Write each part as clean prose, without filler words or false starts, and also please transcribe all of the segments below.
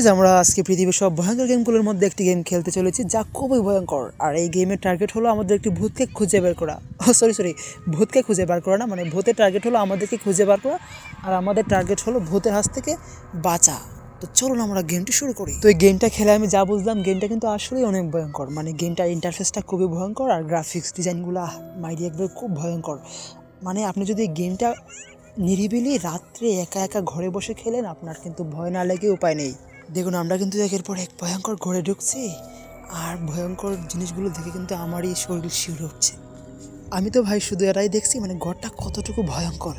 Guys আমরা আজকে পৃথিবীর সব ভয়ঙ্কর গেমগুলোর মধ্যে একটি গেম খেলতে চলেছি যা খুবই ভয়ঙ্কর। আর এই গেমের টার্গেট হলো আমাদের একটি ভূতকে খুঁজে বের করা। সরি, ভূতকে খুঁজে বের করা না, মানে ভূতের টার্গেট হলো আমাদেরকে খুঁজে বের করা, আর আমাদের টার্গেট হলো ভূতের হাত থেকে বাঁচা। তো চলুন আমরা গেমটি শুরু করি। তো এই গেমটা খেলে আমি যা বুঝলাম, গেমটা কিন্তু আসলেই অনেক ভয়ঙ্কর। মানে গেমটার ইন্টারফেসটা খুবই ভয়ঙ্কর, আর গ্রাফিক্স ডিজাইনগুলো মাইরি একবার খুব ভয়ঙ্কর। মানে আপনি যদি গেমটা নিরিবিলি রাত্রে একা একা ঘরে বসে খেলেন, আপনার কিন্তু ভয় না লেগে উপায় নেই। দেখুন, আমরা কিন্তু একের পর এক ভয়ঙ্কর ঘরে ঢুকছি, আর ভয়ঙ্কর জিনিসগুলো দেখে কিন্তু আমারই শরীর শিউরে উঠছে। আমি তো ভাই শুধু এটাই দেখছি, মানে ঘরটা কতটুকু ভয়ঙ্কর।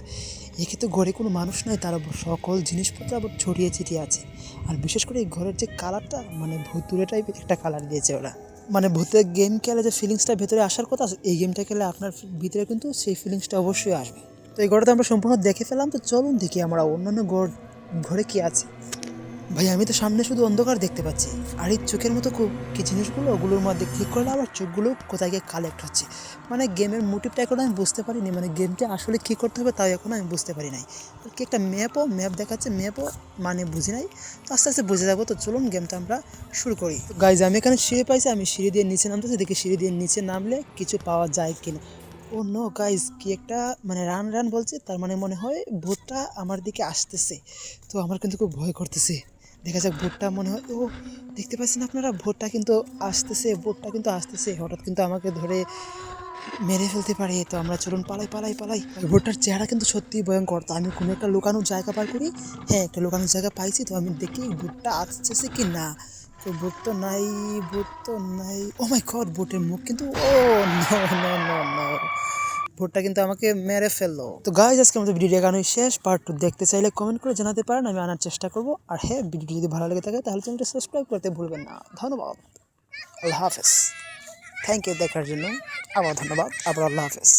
একে তো ঘরে কোনো মানুষ নয়, তার সকল জিনিসপত্র আবার ছড়িয়ে ছিটিয়ে আছে। আর বিশেষ করে এই ঘরের যে কালারটা, মানে ভুতুরে টাইপের একটা কালার দিয়েছে ওরা। মানে ভূতের গেম খেলে যে ফিলিংসটা ভেতরে আসার কথা, এই গেমটা খেলে আপনার ভিতরে কিন্তু সেই ফিলিংসটা অবশ্যই আসবে। তো এই ঘরটা আমরা সম্পূর্ণ দেখে ফেলাম, তো চলুন দেখি আমরা অন্যান্য ঘরে কি আছে। ভাই আমি তো সামনে শুধু অন্ধকার দেখতে পাচ্ছি, আর এই চোখের মতো খুব কি জিনিসগুলো, ওগুলোর মধ্যে ক্লিক করলে আবার চোখগুলো কোথায় গিয়ে কালেক্ট হচ্ছে। মানে গেমের মোটিভটা এখন আমি বুঝতে পারিনি, মানে গেমটা আসলে কী করতে হবে তাও এখন আমি বুঝতে পারি নাই। আর কি একটা ম্যাপ দেখাচ্ছে, ম্যাপও মানে বুঝি নাই। তো আস্তে আস্তে বুঝে যাবো। তো চলুন গেমটা আমরা শুরু করি। গাইজ আমি এখানে সিঁড়ি পাইছি, আমি সিঁড়ি দিয়ে নিচে নামতেছি, দেখি সিঁড়ি দিয়ে নিচে নামলে কিছু পাওয়া যায় কিনা। ও নো গাইজ, কি একটা মানে রান বলছে, তার মানে মনে হয় ভূতটা আমার দিকে আসতেছে। তো আমার কিন্তু খুব ভয় করতেছে। দেখা যাক, ভোটটা মনে হয়, ও দেখতে পাচ্ছেন আপনারা, ভোটটা কিন্তু আসতেছে, হঠাৎ কিন্তু আমাকে ধরে মেরে ফেলতে পারে। তো আমরা চলুন পালাই। ভোটটার চেহারা কিন্তু সত্যিই ভয়ঙ্কর। তো আমি কোনো একটা লুকানোর জায়গা পার করি। হ্যাঁ, একটা লুকানোর জায়গা পাইছি। তো আমি দেখি ভোটটা আসতেছে কি না। তো ভোট তো নাই। ও মাই গড, ভোটের মুখ কিন্তু, ও নো, ভোটটা কিন্তু আমাকে মেরে ফেললো। তো গাইজ আজকে আমাদের ভিডিও এখানেই শেষ। পার্ট 2 দেখতে চাইলে কমেন্ট করে জানাতে পারেন, আমি আনার চেষ্টা করব। আর হ্যাঁ, ভিডিওটি যদি ভালো লেগে থাকে তাহলে চ্যানেলটি সাবস্ক্রাইব করতে ভুলবেন না। ধন্যবাদ, আল্লাহ হাফেজ। থ্যাংক ইউ দেখার জন্য, আবার ধন্যবাদ, আবার আল্লাহ হাফেজ।